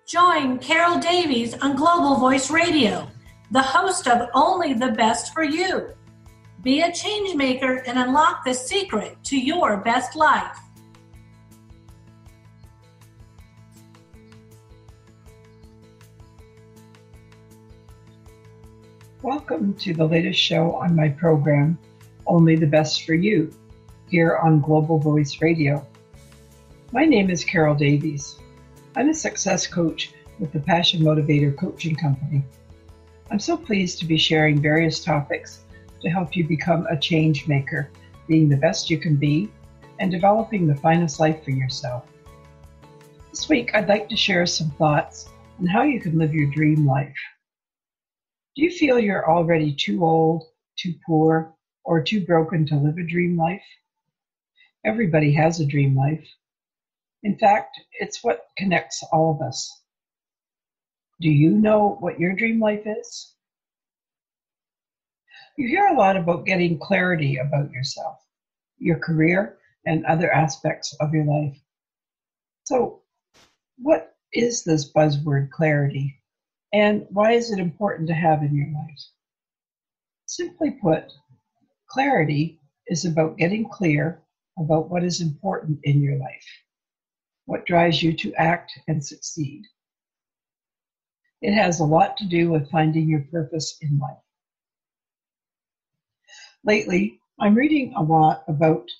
Join Carol Davies on Global Voice Radio, the host of Only the Best for You. Be a change maker and unlock the secret to your best life. Welcome to the latest show on my program, Only the Best for You, here on Global Voice Radio. My name is Carol Davies. I'm a success coach with the Passion Motivator Coaching Company. I'm so pleased to be sharing various topics to help you become a change maker, being the best you can be, and developing the finest life for yourself. This week, I'd like to share some thoughts on how you can live your dream life. Do you feel you're already too old, too poor, or too broken to live a dream life? Everybody has a dream life. In fact, it's what connects all of us. Do you know what your dream life is? You hear a lot about getting clarity about yourself, your career, and other aspects of your life. So, what is this buzzword clarity, and why is it important to have in your life? Simply put, clarity is about getting clear about what is important in your life, what drives you to act and succeed. It has a lot to do with finding your purpose in life. Lately, I'm reading a lot about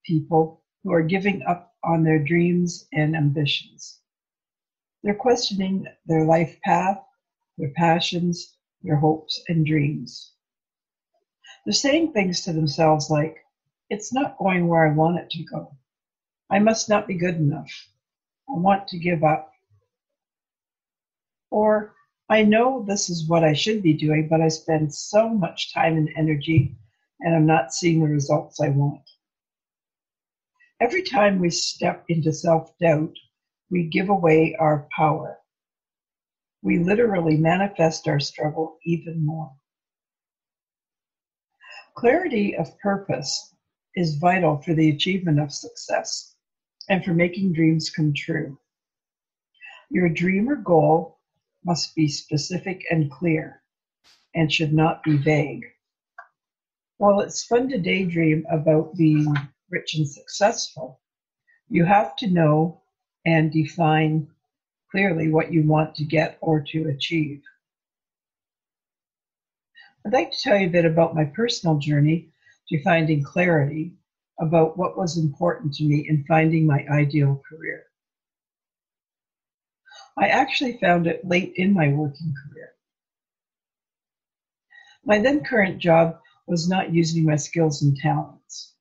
people who are giving up on their dreams and ambitions. They're questioning their life path, their passions, their hopes and dreams. They're saying things to themselves like, "It's not going where I want it to go. I must not be good enough. I want to give up." Or, "I know this is what I should be doing, but I spend so much time and energy and I'm not seeing the results I want." Every time we step into self-doubt, we give away our power. We literally manifest our struggle even more. Clarity of purpose is vital for the achievement of success and for making dreams come true. Your dream or goal must be specific and clear and should not be vague. While it's fun to daydream about being rich and successful, you have to know and define clearly what you want to get or to achieve. I'd like to tell you a bit about my personal journey to finding clarity about what was important to me in finding my ideal career. I actually found it late in my working career. My then current job was not using my skills and talents.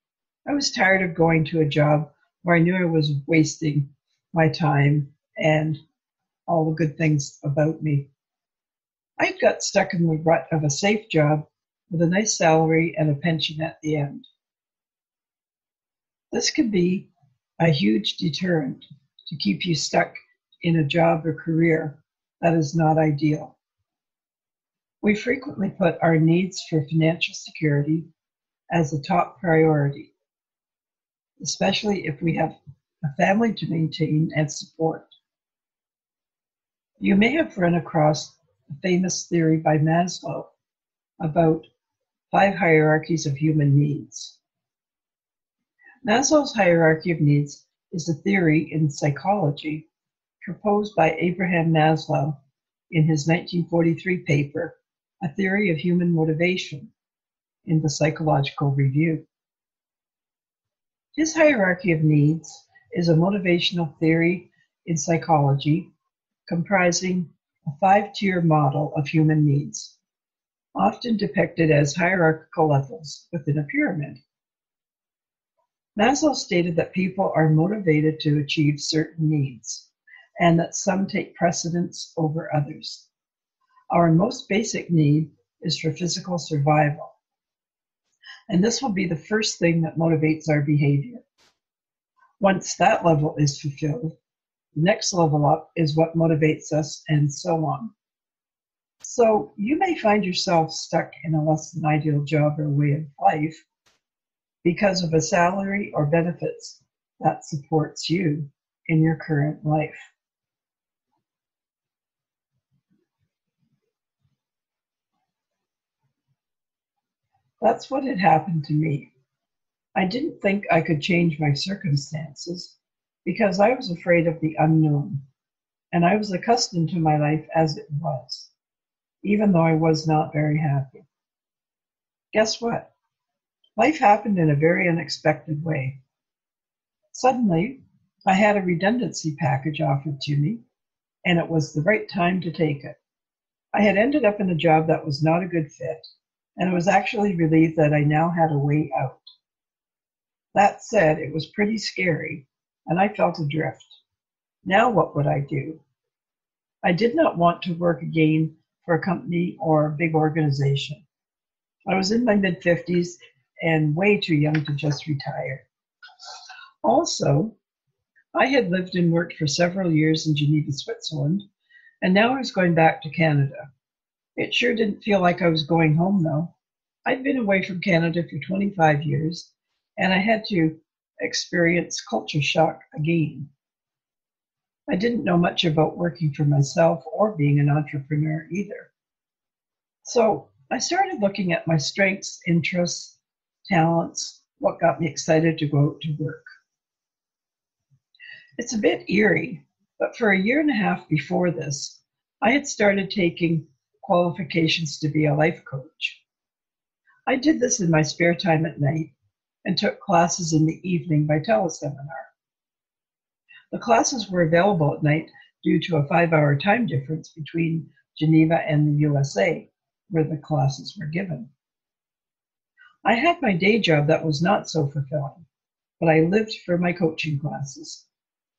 I was tired of going to a job where I knew I was wasting my time and all the good things about me. I got stuck in the rut of a safe job with a nice salary and a pension at the end. This could be a huge deterrent to keep you stuck in a job or career that is not ideal. We frequently put our needs for financial security as a top priority, especially if we have a family to maintain and support. You may have run across a famous theory by Maslow about 5 hierarchies of human needs. Maslow's hierarchy of needs is a theory in psychology proposed by Abraham Maslow in his 1943 paper, A Theory of Human Motivation, in the Psychological Review. His hierarchy of needs is a motivational theory in psychology comprising a 5-tier model of human needs, often depicted as hierarchical levels within a pyramid. Maslow stated that people are motivated to achieve certain needs, and that some take precedence over others. Our most basic need is for physical survival, and this will be the first thing that motivates our behavior. Once that level is fulfilled, the next level up is what motivates us, and so on. So you may find yourself stuck in a less than ideal job or way of life because of a salary or benefits that supports you in your current life. That's what had happened to me. I didn't think I could change my circumstances because I was afraid of the unknown, and I was accustomed to my life as it was, even though I was not very happy. Guess what? Life happened in a very unexpected way. Suddenly, I had a redundancy package offered to me, and it was the right time to take it. I had ended up in a job that was not a good fit, and I was actually relieved that I now had a way out. That said, it was pretty scary, and I felt adrift. Now what would I do? I did not want to work again for a company or a big organization. I was in my mid-50s and way too young to just retire. Also, I had lived and worked for several years in Geneva, Switzerland, and now I was going back to Canada. It sure didn't feel like I was going home, though. I'd been away from Canada for 25 years, and I had to experience culture shock again. I didn't know much about working for myself or being an entrepreneur either. So I started looking at my strengths, interests, talents, what got me excited to go out to work. It's a bit eerie, but for a year and a half before this, I had started taking qualifications to be a life coach. I did this in my spare time at night and took classes in the evening by teleseminar. The classes were available at night due to a 5-hour time difference between Geneva and the USA, where the classes were given. I had my day job that was not so fulfilling, but I lived for my coaching classes.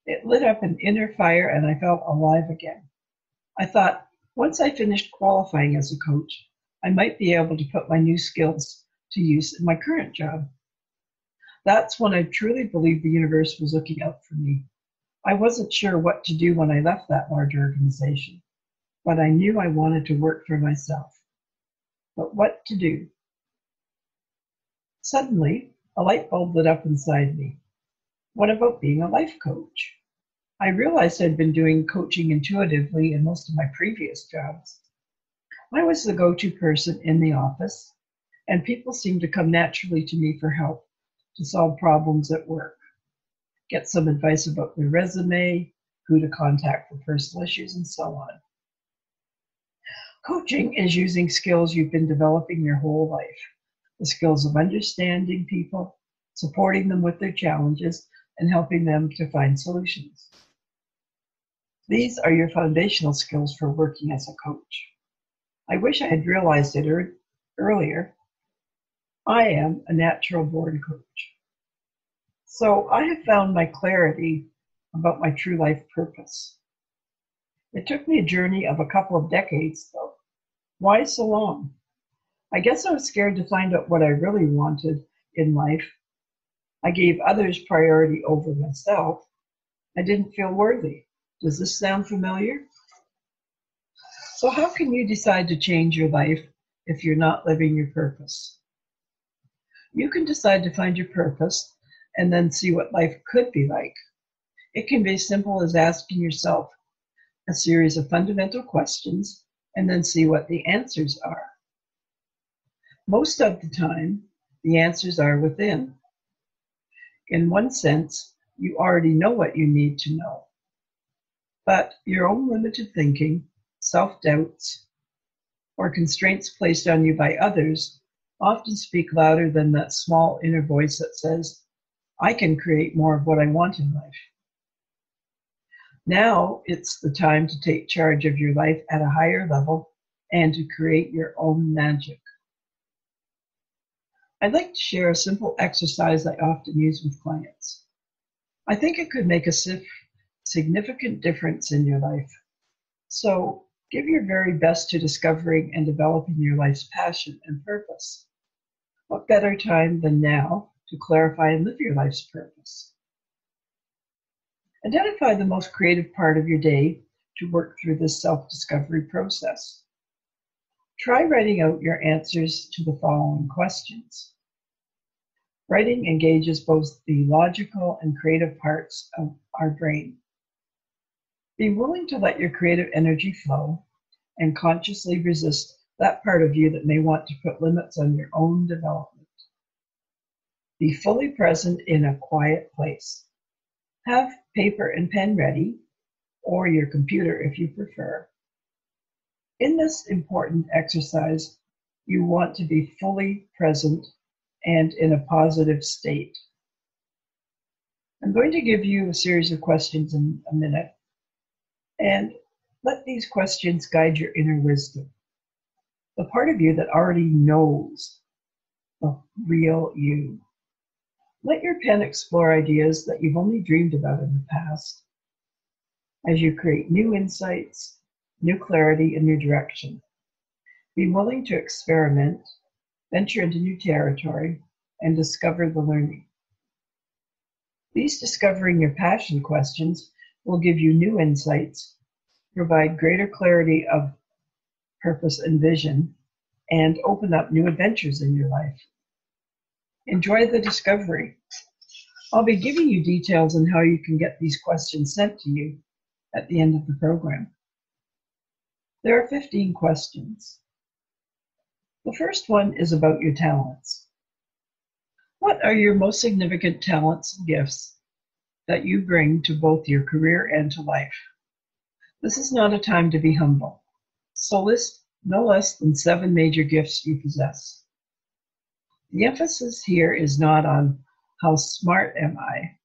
It lit up an inner fire and I felt alive again. I thought, once I finished qualifying as a coach, I might be able to put my new skills to use in my current job. That's when I truly believed the universe was looking out for me. I wasn't sure what to do when I left that large organization, but I knew I wanted to work for myself. But what to do? Suddenly, a light bulb lit up inside me. What about being a life coach? I realized I'd been doing coaching intuitively in most of my previous jobs. I was the go-to person in the office, and people seemed to come naturally to me for help to solve problems at work, get some advice about their resume, who to contact for personal issues, and so on. Coaching is using skills you've been developing your whole life, the skills of understanding people, supporting them with their challenges, and helping them to find solutions. These are your foundational skills for working as a coach. I wish I had realized it earlier. I am a natural born coach. So I have found my clarity about my true life purpose. It took me a journey of a couple of decades, though. Why so long? I guess I was scared to find out what I really wanted in life. I gave others priority over myself. I didn't feel worthy. Does this sound familiar? So how can you decide to change your life if you're not living your purpose? You can decide to find your purpose and then see what life could be like. It can be as simple as asking yourself a series of fundamental questions and then see what the answers are. Most of the time, the answers are within. In one sense, you already know what you need to know. But your own limited thinking, self-doubts, or constraints placed on you by others often speak louder than that small inner voice that says, I can create more of what I want in life. Now it's the time to take charge of your life at a higher level and to create your own magic. I'd like to share a simple exercise I often use with clients. I think it could make a significant difference in your life. So give your very best to discovering and developing your life's passion and purpose. What better time than now to clarify and live your life's purpose? Identify the most creative part of your day to work through this self-discovery process. Try writing out your answers to the following questions. Writing engages both the logical and creative parts of our brain. Be willing to let your creative energy flow and consciously resist that part of you that may want to put limits on your own development. Be fully present in a quiet place. Have paper and pen ready, or your computer if you prefer. In this important exercise, you want to be fully present and in a positive state. I'm going to give you a series of questions in a minute, and let these questions guide your inner wisdom, the part of you that already knows the real you. Let your pen explore ideas that you've only dreamed about in the past as you create new insights, new clarity, and new direction. Be willing to experiment, venture into new territory, and discover the learning. These discovering your passion questions will give you new insights, provide greater clarity of purpose and vision, and open up new adventures in your life. Enjoy the discovery. I'll be giving you details on how you can get these questions sent to you at the end of the program. There are 15 questions. The first one is about your talents. What are your most significant talents and gifts that you bring to both your career and to life? This is not a time to be humble. So list no less than 7 major gifts you possess. The emphasis here is not on how smart am I.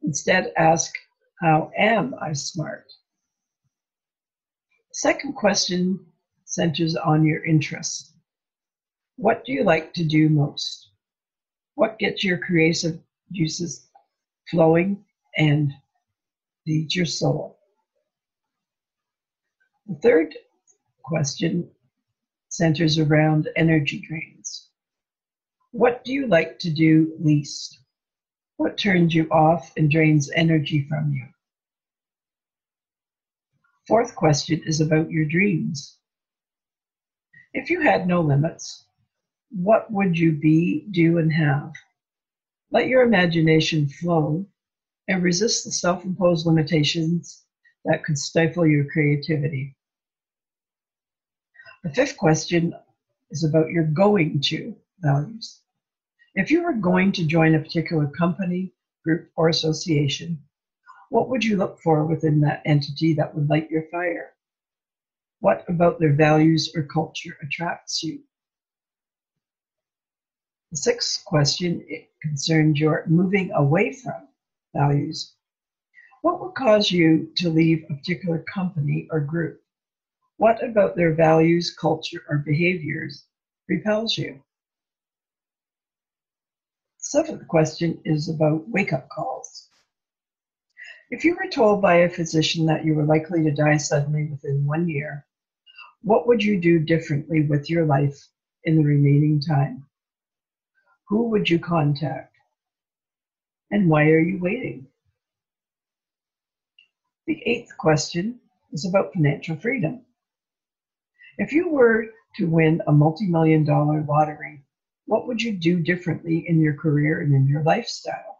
Instead, ask, how am I smart? The second question centers on your interests. What do you like to do most? What gets your creative juices flowing and feeds your soul? The third question centers around energy drains. What do you like to do least? What turns you off and drains energy from you? Fourth question is about your dreams. If you had no limits, what would you be, do, and have? Let your imagination flow and resist the self-imposed limitations that could stifle your creativity. The fifth question is about your going to values. If you were going to join a particular company, group, or association, what would you look for within that entity that would light your fire? What about their values or culture attracts you? The sixth question concerns your moving away from values. What would cause you to leave a particular company or group? What about their values, culture, or behaviors repels you? The seventh question is about wake-up calls. If you were told by a physician that you were likely to die suddenly within 1 year, what would you do differently with your life in the remaining time? Who would you contact? And why are you waiting? The eighth question is about financial freedom. If you were to win a multi-million-dollar lottery, what would you do differently in your career and in your lifestyle?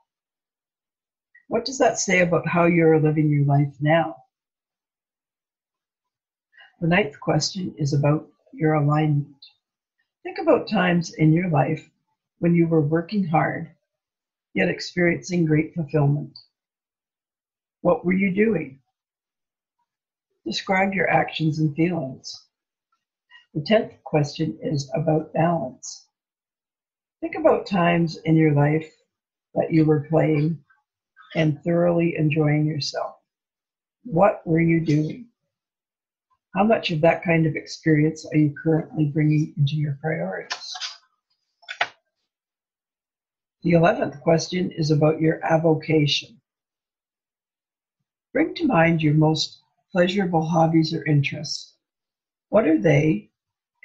What does that say about how you're living your life now? The ninth question is about your alignment. Think about times in your life when you were working hard, yet experiencing great fulfillment. What were you doing? Describe your actions and feelings. The 10th question is about balance. Think about times in your life that you were playing and thoroughly enjoying yourself. What were you doing? How much of that kind of experience are you currently bringing into your priorities? The 11th question is about your avocation. Bring to mind your most pleasurable hobbies or interests. What are they,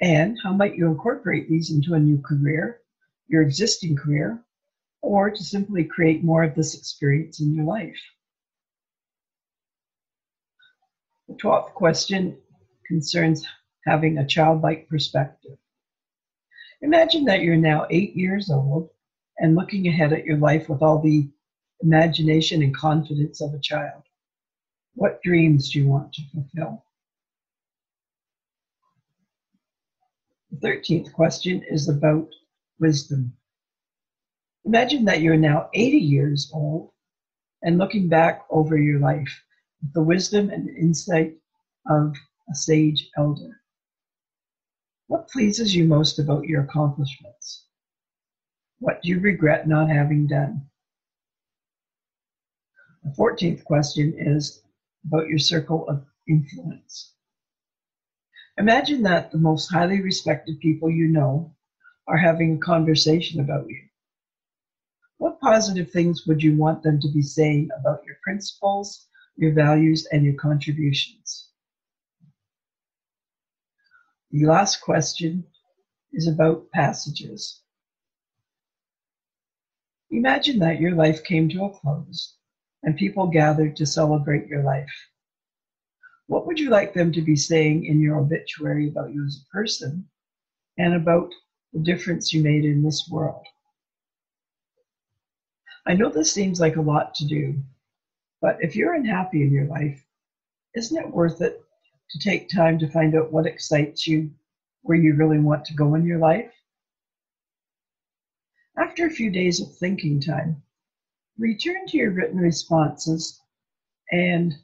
and how might you incorporate these into a new career, your existing career, or to simply create more of this experience in your life? The 12th question concerns having a childlike perspective. Imagine that you're now 8 years old and looking ahead at your life with all the imagination and confidence of a child. What dreams do you want to fulfill? The 13th question is about wisdom. Imagine that you're now 80 years old and looking back over your life with the wisdom and insight of a sage elder. What pleases you most about your accomplishments? What do you regret not having done? The 14th question is about your circle of influence. Imagine that the most highly respected people you know are having a conversation about you. What positive things would you want them to be saying about your principles, your values, and your contributions? The last question is about passages. Imagine that your life came to a close and people gathered to celebrate your life. What would you like them to be saying in your obituary about you as a person and about the difference you made in this world? I know this seems like a lot to do, but if you're unhappy in your life, isn't it worth it to take time to find out what excites you, where you really want to go in your life? After a few days of thinking time, return to your written responses and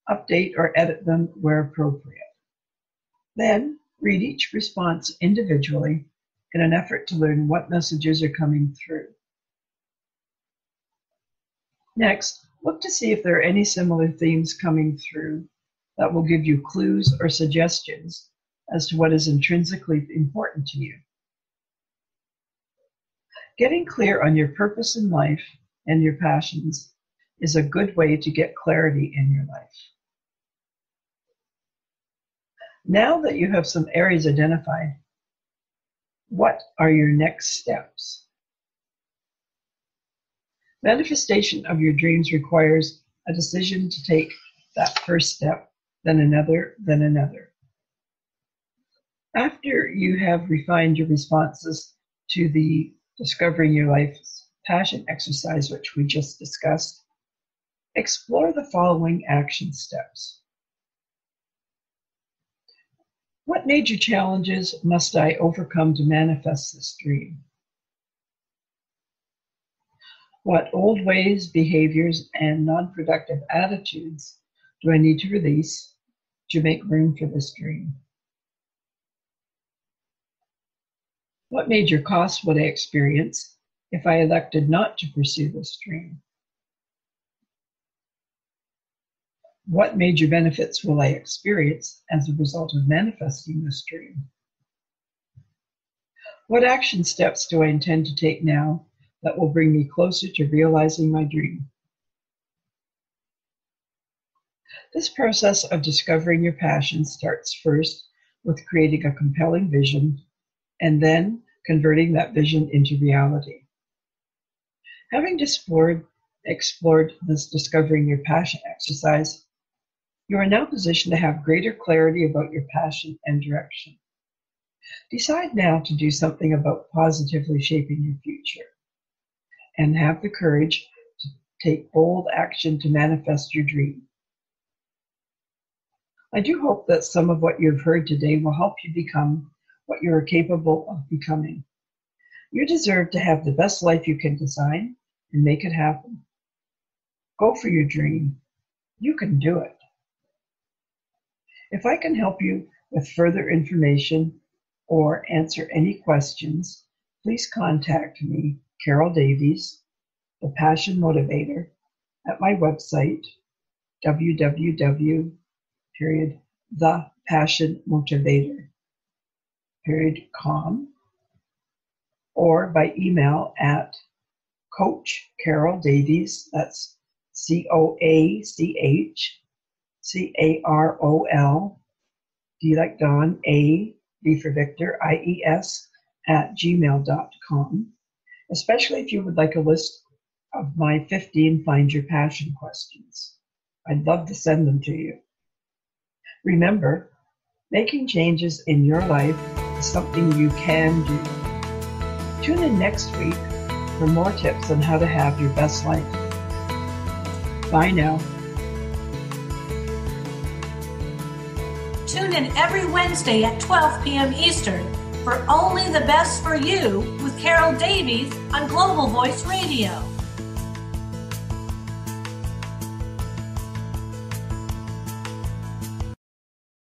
update or edit them where appropriate. Then read each response individually in an effort to learn what messages are coming through. Next, look to see if there are any similar themes coming through that will give you clues or suggestions as to what is intrinsically important to you. Getting clear on your purpose in life and your passions is a good way to get clarity in your life. Now that you have some areas identified, what are your next steps? Manifestation of your dreams requires a decision to take that first step, then another, then another. After you have refined your responses to the Discovering Your Life's Passion exercise, which we just discussed, explore the following action steps. What major challenges must I overcome to manifest this dream? What old ways, behaviors, and non-productive attitudes do I need to release to make room for this dream? What major costs would I experience if I elected not to pursue this dream? What major benefits will I experience as a result of manifesting this dream? What action steps do I intend to take now that will bring me closer to realizing my dream? This process of discovering your passion starts first with creating a compelling vision and then converting that vision into reality. Having explored this Discovering Your Passion exercise, you are now positioned to have greater clarity about your passion and direction. Decide now to do something about positively shaping your future and have the courage to take bold action to manifest your dream. I do hope that some of what you've heard today will help you become what you are capable of becoming. You deserve to have the best life you can design and make it happen. Go for your dream. You can do it. If I can help you with further information or answer any questions, please contact me, Carol Davies, the Passion Motivator, at my website, www.thepassionmotivator.com, or by email at Coach Carol Davies, that's COACHCAROL, D like Don, A, V for Victor, IES, at gmail.com, especially if you would like a list of my 15 Find Your Passion questions. I'd love to send them to you. Remember, making changes in your life is something you can do. Tune in next week for more tips on how to have your best life. Bye now. Tune in every Wednesday at 12 p.m. Eastern for Only the Best for You with Carol Davies on Global Voice Radio.